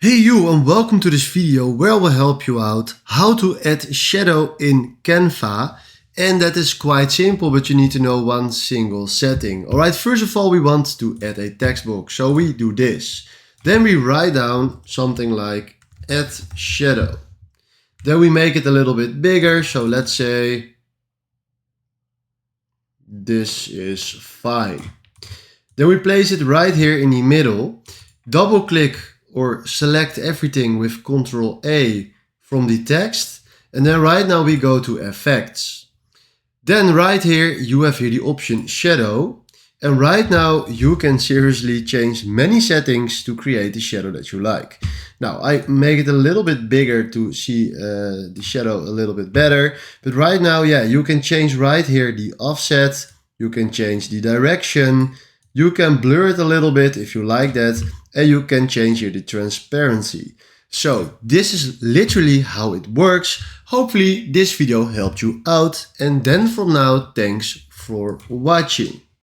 Hey you, and welcome to this video where I will help you out how to add shadow in Canva. And that is quite simple, but you need to know one single setting. Alright, first of all we want to add a text box, so we do this. Then we write down something like add shadow. Then we make it a little bit bigger, so let's say this is fine. Then we place it right here in the middle, double click or select everything with Ctrl A from the text, and then right now we go to effects. Then right here you have here the option shadow, and right now you can seriously change many settings to create the shadow that you like. Now I make it a little bit bigger to see the shadow a little bit better, but right now you can change right here the offset, you can change the direction, you can blur it a little bit if you like that, and you can change here the transparency. So this is literally how it works. Hopefully this video helped you out, and then from now, thanks for watching.